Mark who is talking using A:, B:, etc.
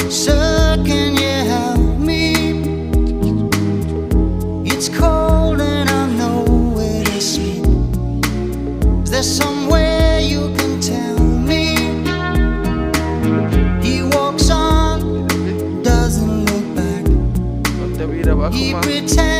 A: Sir, can you help me? It's cold and I'm nowhere to sleep. Is there somewhere you can tell me? He walks on, doesn't look back. He pretends